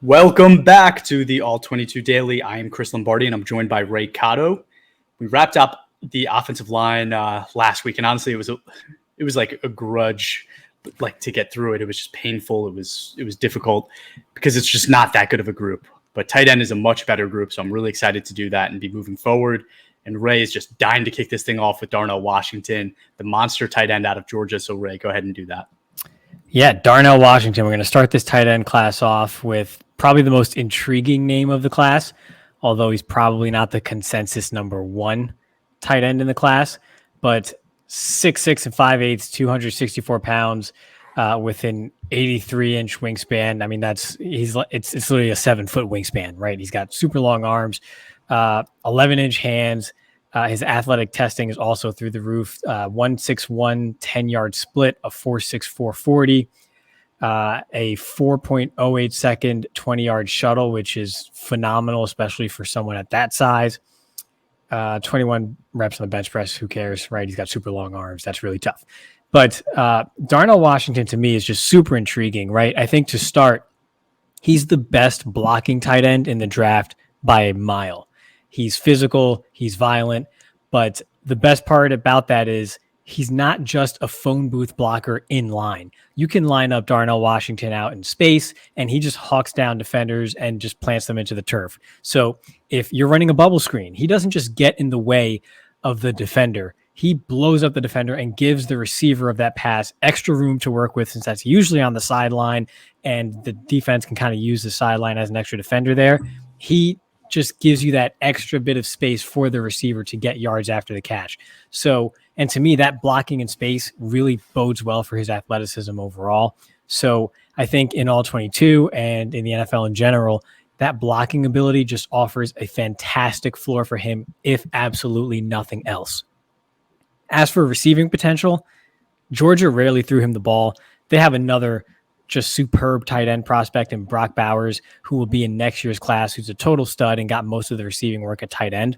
Welcome back to the All-22 Daily. I am Chris Lombardi, and I'm joined by Ray Cotto. We wrapped up the offensive line last week, and honestly, it was like a grudge, like to get through it. It was just painful. It was difficult because it's just not that good of a group. But tight end is a much better group, so I'm really excited to do that and be moving forward. And Ray is just dying to kick this thing off with Darnell Washington, the monster tight end out of Georgia. So Ray, go ahead and do that. Yeah, Darnell Washington. We're going to start this tight end class off with probably the most intriguing name of the class, although he's probably not the consensus number one tight end in the class. But 6'6" and 5'8", 264 pounds, with an 83-inch wingspan. I mean, it's literally a 7-foot wingspan, right? He's got super long arms, 11-inch hands. His athletic testing is also through the roof. 1.61 10-yard split, a 4.64 40, a 4.08 second 20-yard shuttle, which is phenomenal, especially for someone at that size. 21 reps on the bench press. Who cares, right? He's got super long arms. That's really tough. But Darnell Washington to me is just super intriguing, right? I think to start, he's the best blocking tight end in the draft by a mile. He's physical, he's violent, but the best part about that is he's not just a phone booth blocker in line. You can line up Darnell Washington out in space, and he just hawks down defenders and just plants them into the turf. So if you're running a bubble screen, he doesn't just get in the way of the defender. He blows up the defender and gives the receiver of that pass extra room to work with, since that's usually on the sideline, and the defense can kind of use the sideline as an extra defender there. He just gives you that extra bit of space for the receiver to get yards after the catch. So, and to me, that blocking in space really bodes well for his athleticism overall. So I think in All-22 and in the NFL in general, that blocking ability just offers a fantastic floor for him, if absolutely nothing else. As for receiving potential, Georgia rarely threw him the ball. They have another just superb tight end prospect in Brock Bowers, who will be in next year's class, who's a total stud and got most of the receiving work at tight end.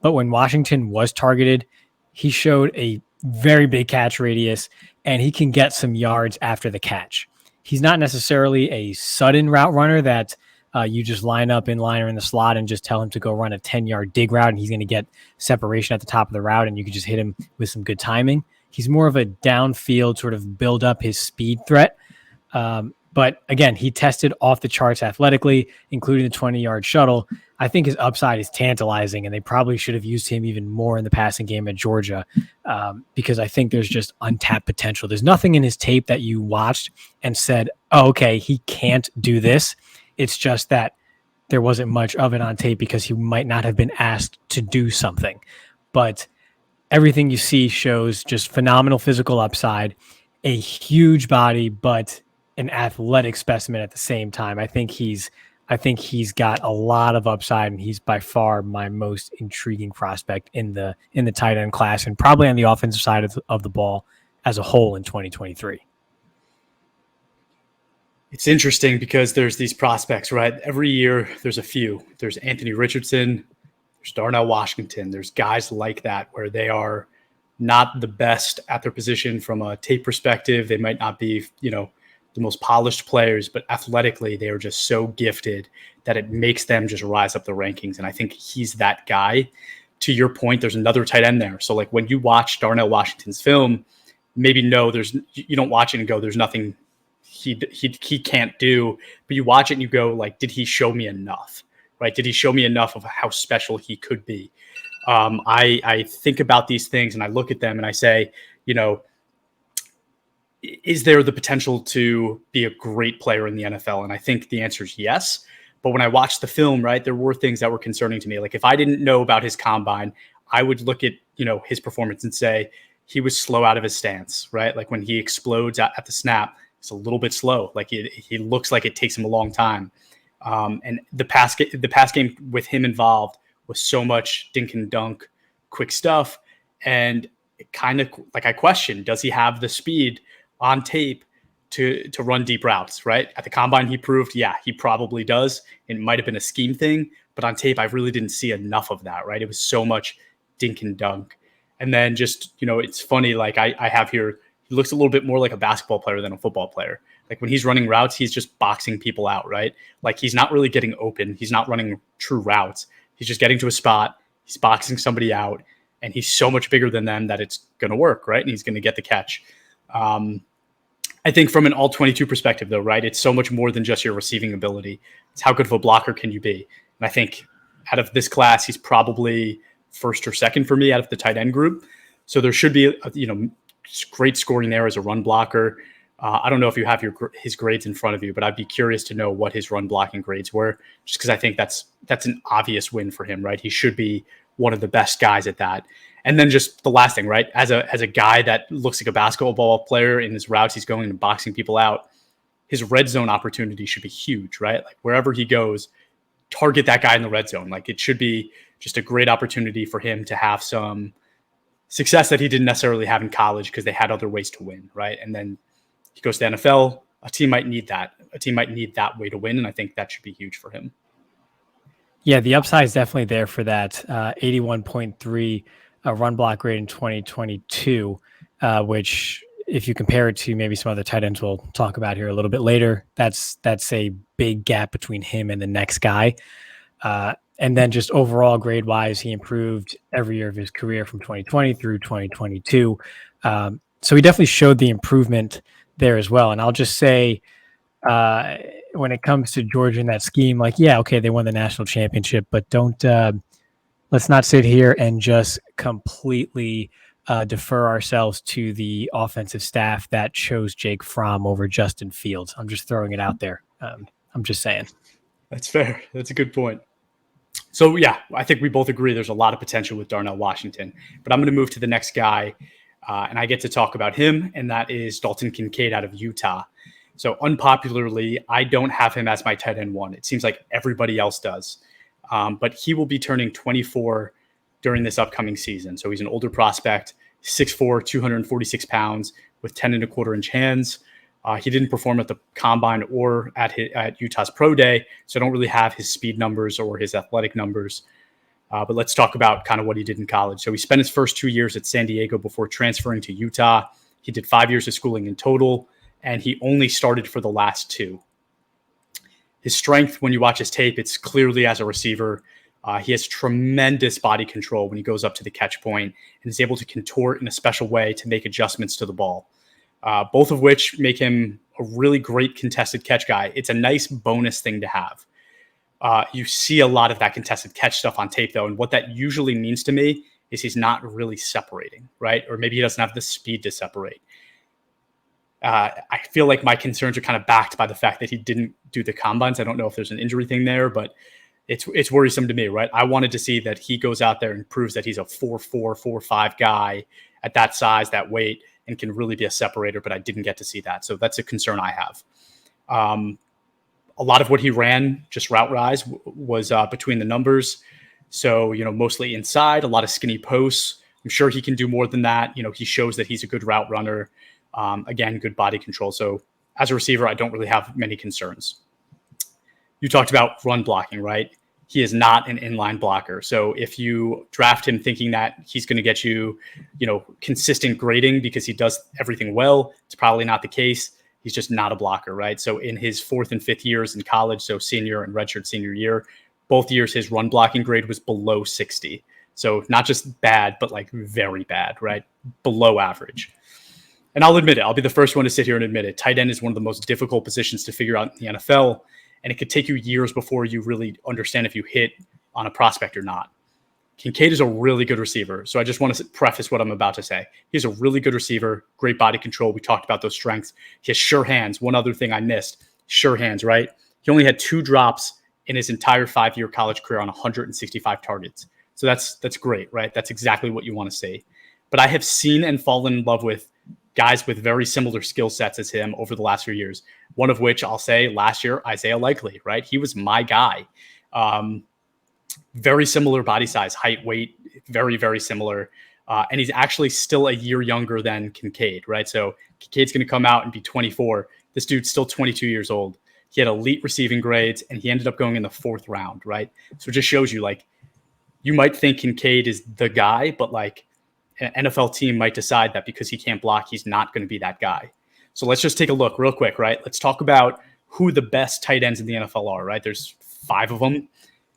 But when Washington was targeted, he showed a very big catch radius, and he can get some yards after the catch. He's not necessarily a sudden route runner that you just line up in line or in the slot and just tell him to go run a 10-yard dig route, and he's going to get separation at the top of the route, and you can just hit him with some good timing. He's more of a downfield sort of build up his speed threat. But again, he tested off the charts athletically, including the 20-yard shuttle. I think his upside is tantalizing, and they probably should have used him even more in the passing game at Georgia, because I think there's just untapped potential. There's nothing in his tape that you watched and said, oh, okay, he can't do this. It's just that there wasn't much of it on tape because he might not have been asked to do something. But everything you see shows just phenomenal physical upside, a huge body, but an athletic specimen at the same time. I think he's got a lot of upside, and he's by far my most intriguing prospect in the tight end class, and probably on the offensive side of the ball as a whole in 2023. It's interesting because there's these prospects, right? Every year there's a few. There's Anthony Richardson, there's Darnell Washington. There's guys like that where they are not the best at their position from a tape perspective. They might not be, the most polished players, but athletically they are just so gifted that it makes them just rise up the rankings. And I think he's that guy. To your point, there's another tight end there. So like when you watch Darnell Washington's film, maybe you don't watch it and go, there's nothing he can't do, but you watch it and you go like, did he show me enough? Right? Did he show me enough of how special he could be? I think about these things and I look at them and I say, is there the potential to be a great player in the NFL? And I think the answer is yes. But when I watched the film, right, there were things that were concerning to me. Like if I didn't know about his combine, I would look at, his performance and say he was slow out of his stance, right? Like when he explodes at the snap, it's a little bit slow. Like he looks like it takes him a long time. And the pass game with him involved was so much dink and dunk, quick stuff. And it kind of like I questioned, does he have the speed on tape to run deep routes, right? At the combine, he proved, yeah, he probably does. It might have been a scheme thing, but on tape, I really didn't see enough of that, right? It was so much dink and dunk. And then just, it's funny, like I have here, he looks a little bit more like a basketball player than a football player, Like when he's running routes, he's just boxing people out, right? Like he's not really getting open. He's not running true routes. He's just getting to a spot. He's boxing somebody out, and he's so much bigger than them that it's going to work, right? And he's going to get the catch. I think from an all-22 perspective, though, right, it's so much more than just your receiving ability. It's how good of a blocker can you be? And I think out of this class, he's probably first or second for me out of the tight end group. So there should be, great scoring there as a run blocker. I don't know if you have his grades in front of you, but I'd be curious to know what his run blocking grades were, just because I think that's an obvious win for him, right? He should be one of the best guys at that. And then just the last thing, right? As a guy that looks like a basketball player in his routes, he's going and boxing people out. His red zone opportunity should be huge, right? Like wherever he goes, target that guy in the red zone. Like it should be just a great opportunity for him to have some success that he didn't necessarily have in college because they had other ways to win, right? And then he goes to the NFL. A team might need that. A team might need that way to win, and I think that should be huge for him. Yeah, the upside is definitely there for that. 81.3 run block rate in 2022, which if you compare it to maybe some other tight ends we'll talk about here a little bit later, that's a big gap between him and the next guy. And then just overall grade wise, he improved every year of his career from 2020 through 2022. So he definitely showed the improvement there as well. And I'll just say, when it comes to Georgia in that scheme, like, yeah, okay, they won the national championship, but let's not sit here and just completely defer ourselves to the offensive staff that chose Jake Fromm over Justin Fields. I'm just throwing it out there. I'm just saying. That's fair. That's a good point. So, yeah, I think we both agree there's a lot of potential with Darnell Washington. But I'm going to move to the next guy, and I get to talk about him, and that is Dalton Kincaid out of Utah. So unpopularly, I don't have him as my tight end one. It seems like everybody else does. But he will be turning 24 during this upcoming season. So he's an older prospect, 6'4", 246 pounds with 10.25-inch hands. He didn't perform at the combine or at Utah's pro day, so I don't really have his speed numbers or his athletic numbers. But let's talk about kind of what he did in college. So he spent his first 2 years at San Diego before transferring to Utah. He did 5 years of schooling in total, and he only started for the last 2. His strength, when you watch his tape, it's clearly as a receiver. He has tremendous body control when he goes up to the catch point and is able to contort in a special way to make adjustments to the ball, both of which make him a really great contested catch guy. It's a nice bonus thing to have. You see a lot of that contested catch stuff on tape, though, and what that usually means to me is he's not really separating, right? Or maybe he doesn't have the speed to separate. I feel like my concerns are kind of backed by the fact that he didn't do the combines. I don't know if there's an injury thing there, but it's worrisome to me, right? I wanted to see that he goes out there and proves that he's a 4'4", 4'5" guy at that size, that weight, and can really be a separator, but I didn't get to see that. So that's a concern I have. A lot of what he ran, just route rise, was between the numbers. So, mostly inside, a lot of skinny posts. I'm sure he can do more than that. He shows that he's a good route runner. Again, good body control. So as a receiver, I don't really have many concerns. You talked about run blocking, right? He is not an inline blocker. So if you draft him thinking that he's going to get you, consistent grading because he does everything well, it's probably not the case. He's just not a blocker, right? So in his 4th and 5th years in college, so senior and redshirt senior year, both years his run blocking grade was below 60. So not just bad, but like very bad, right? Below average. And I'll admit it. I'll be the first one to sit here and admit it. Tight end is one of the most difficult positions to figure out in the NFL, and it could take you years before you really understand if you hit on a prospect or not. Kincaid is a really good receiver, so I just want to preface what I'm about to say. He's a really good receiver, great body control. We talked about those strengths. He has sure hands. One other thing I missed, sure hands, right? He only had 2 drops in his entire 5-year college career on 165 targets. So that's great, right? That's exactly what you want to see. But I have seen and fallen in love with guys with very similar skill sets as him over the last few years. One of which I'll say last year, Isaiah Likely, right? He was my guy. Very similar body size, height, weight, very, very similar. And he's actually still a year younger than Kincaid, right? So Kincaid's going to come out and be 24. This dude's still 22 years old. He had elite receiving grades, and he ended up going in the 4th round, right? So it just shows you, like, you might think Kincaid is the guy, but like an NFL team might decide that because he can't block, he's not going to be that guy. So let's just take a look real quick, right? Let's talk about who the best tight ends in the NFL are, right? There's 5 of them.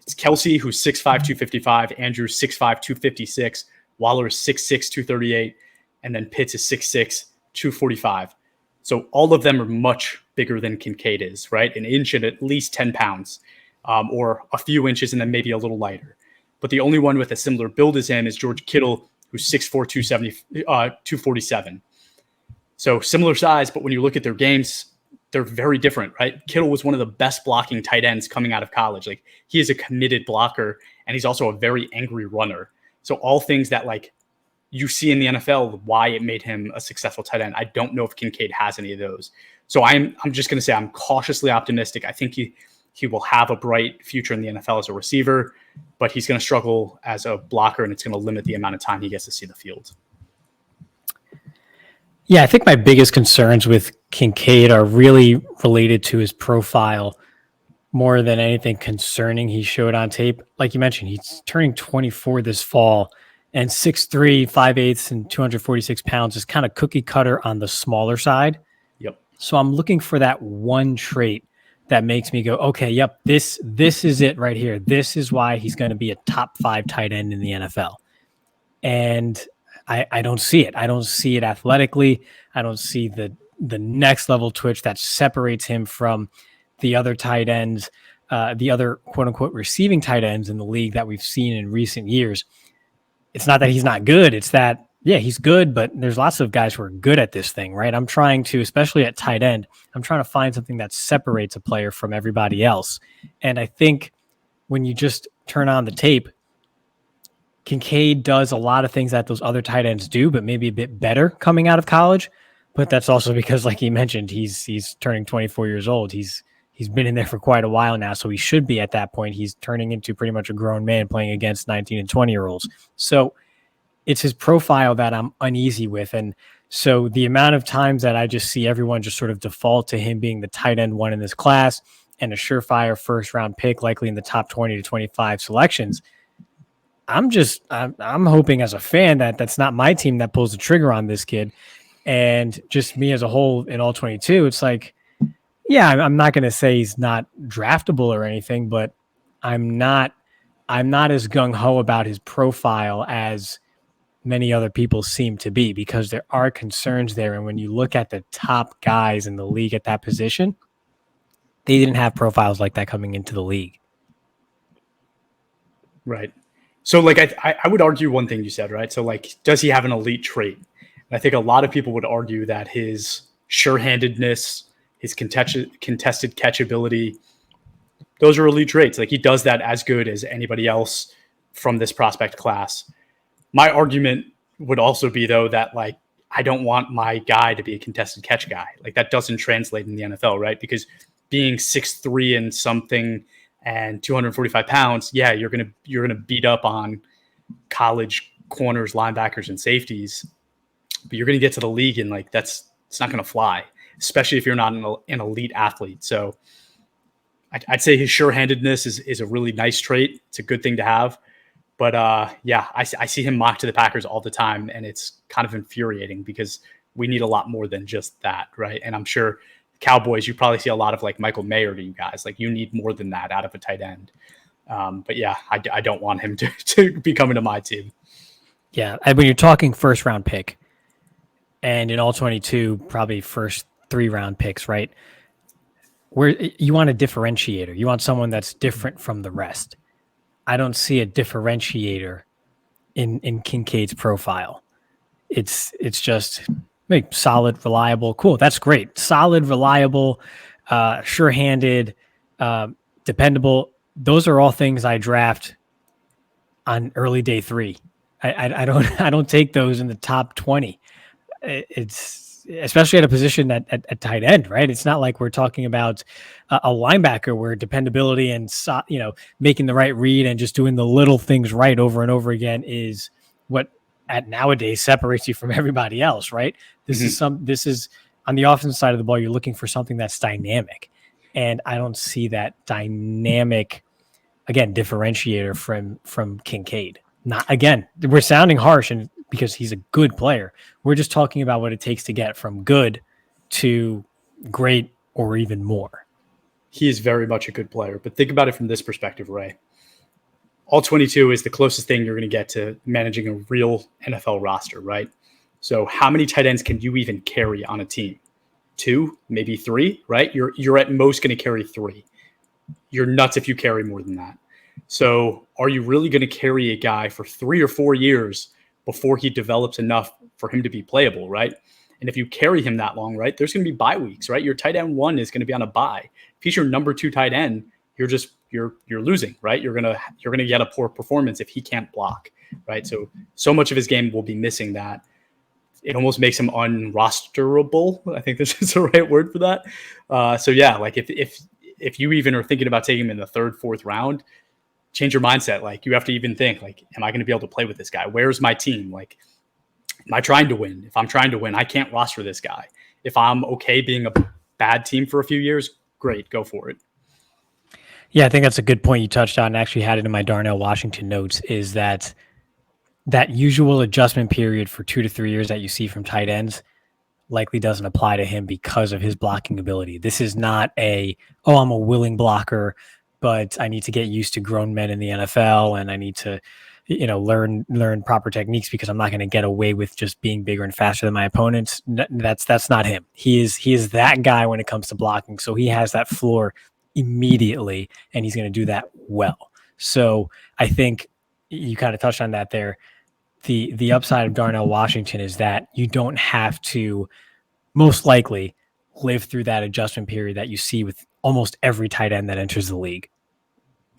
It's Kelsey, who's 6'5", 255. Andrews, 6'5", 256. Waller is 6'6", 238. And then Pitts is 6'6", 245. So all of them are much bigger than Kincaid is, right? An inch and at least 10 pounds, or a few inches and then maybe a little lighter. But the only one with a similar build as him is George Kittle, who's 6'4", 247. So similar size, but when you look at their games, they're very different, right? Kittle was one of the best blocking tight ends coming out of college. Like, he is a committed blocker, and he's also a very angry runner. So all things that like you see in the NFL, why it made him a successful tight end. I don't know if Kincaid has any of those. So I'm just going to say I'm cautiously optimistic. I think he will have a bright future in the NFL as a receiver, but he's going to struggle as a blocker, and it's going to limit the amount of time he gets to see the field. Yeah, I think my biggest concerns with Kincaid are really related to his profile more than anything concerning he showed on tape. Like you mentioned, he's turning 24 this fall, and 6'3", 5'8", and 246 pounds is kind of cookie cutter on the smaller side. Yep. So I'm looking for that one trait that makes me go, okay, yep, this is it right here. This is why he's going to be a top 5 tight end in the NFL. And I don't see it. I don't see it athletically. I don't see the next level twitch that separates him from the other tight ends, the other quote unquote receiving tight ends in the league that we've seen in recent years. It's not that he's not good. It's that, yeah, he's good, but there's lots of guys who are good at this thing, right? I'm trying to, especially at tight end, I'm trying to find something that separates a player from everybody else. And I think when you just turn on the tape, Kincaid does a lot of things that those other tight ends do, but maybe a bit better coming out of college. But that's also because, like he mentioned, he's turning 24 years old. He's been in there for quite a while now, so he should be at that point. He's turning into pretty much a grown man playing against 19 and 20-year-olds. So it's his profile that I'm uneasy with. And so the amount of times that I just see everyone just sort of default to him being the tight end one in this class and a surefire first-round pick, likely in the top 20 to 25 selections, I'm hoping as a fan that that's not my team that pulls the trigger on this kid, and just me as a whole in All-22. It's like, yeah, I'm not going to say he's not draftable or anything, but I'm not as gung-ho about his profile as many other people seem to be, because there are concerns there. And when you look at the top guys in the league at that position, they didn't have profiles like that coming into the league. Right. So, like, I would argue one thing you said, right? So, like, does he have an elite trait? And I think a lot of people would argue that his sure-handedness, his contested catch ability, those are elite traits. Like, he does that as good as anybody else from this prospect class. My argument would also be, though, that, like, I don't want my guy to be a contested catch guy. Like, that doesn't translate in the NFL, right? Because being 6'3" and something and 245 pounds, yeah, you're gonna beat up on college corners, linebackers, and safeties, but you're gonna get to the league and like it's not gonna fly, especially if you're not an elite athlete. So I'd say his sure-handedness is a really nice trait. It's a good thing to have, but yeah, I see him mocked to the Packers all the time, and it's kind of infuriating because we need a lot more than just that, right? And I'm sure Cowboys, you probably see a lot of like Michael Mayer to you guys. Like, you need more than that out of a tight end. But yeah, I don't want him to be coming to my team. Yeah, when you're talking first round pick, and in All-22, probably first 3-round picks, right? Where you want a differentiator, you want someone that's different from the rest. I don't see a differentiator in Kincaid's profile. It's just solid, reliable. Cool. That's great. Solid, reliable, sure-handed, dependable. Those are all things I draft on early day 3. I don't take those in the top 20. It's especially at a position at tight end, right? It's not like we're talking about a linebacker where dependability and making the right read and just doing the little things right over and over again is what at nowadays separates you from everybody else, right? This is on the offensive side of the ball, you're looking for something that's dynamic. And I don't see that dynamic, again, differentiator from Kincaid. Not, again, we're sounding harsh and because he's a good player. We're just talking about what it takes to get from good to great or even more. He is very much a good player, but think about it from this perspective, Ray. All-22 is the closest thing you're going to get to managing a real NFL roster, right? So how many tight ends can you even carry on a team? 2, maybe 3, right? You're at most going to carry 3. You're nuts if you carry more than that. So are you really going to carry a guy for 3 or 4 years before he develops enough for him to be playable, right? And if you carry him that long, right, there's going to be bye weeks, right? Your tight end 1 is going to be on a bye. If he's your number 2 tight end, you're losing, right? You're gonna get a poor performance if he can't block, right? So much of his game will be missing that. It almost makes him unrosterable. I think this is the right word for that. So yeah, like if you even are thinking about taking him in the 3rd, 4th round, change your mindset. Like you have to even think like, am I going to be able to play with this guy? Where's my team? Like, am I trying to win? If I'm trying to win, I can't roster this guy. If I'm okay being a bad team for a few years, great, go for it. Yeah, I think that's a good point you touched on. And actually had it in my Darnell Washington notes is that usual adjustment period for 2 to 3 years that you see from tight ends likely doesn't apply to him because of his blocking ability. This is not I'm a willing blocker, but I need to get used to grown men in the NFL and I need to, learn proper techniques because I'm not going to get away with just being bigger and faster than my opponents. That's not him. He is that guy when it comes to blocking. So he has that floor immediately and he's going to do that well. So I think you kind of touched on that there. The upside of Darnell Washington is that you don't have to most likely live through that adjustment period that you see with almost every tight end that enters the league.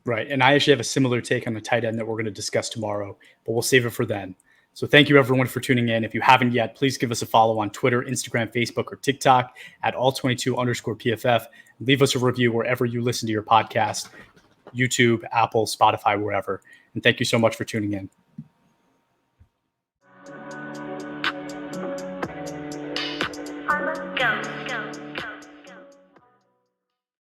Right. And I actually have a similar take on the tight end that we're going to discuss tomorrow, but we'll save it for then. So thank you everyone for tuning in. If you haven't yet, please give us a follow on Twitter, Instagram, Facebook, or TikTok at all22_PFF. Leave us a review wherever you listen to your podcast, YouTube, Apple, Spotify, wherever. And thank you so much for tuning in. Go.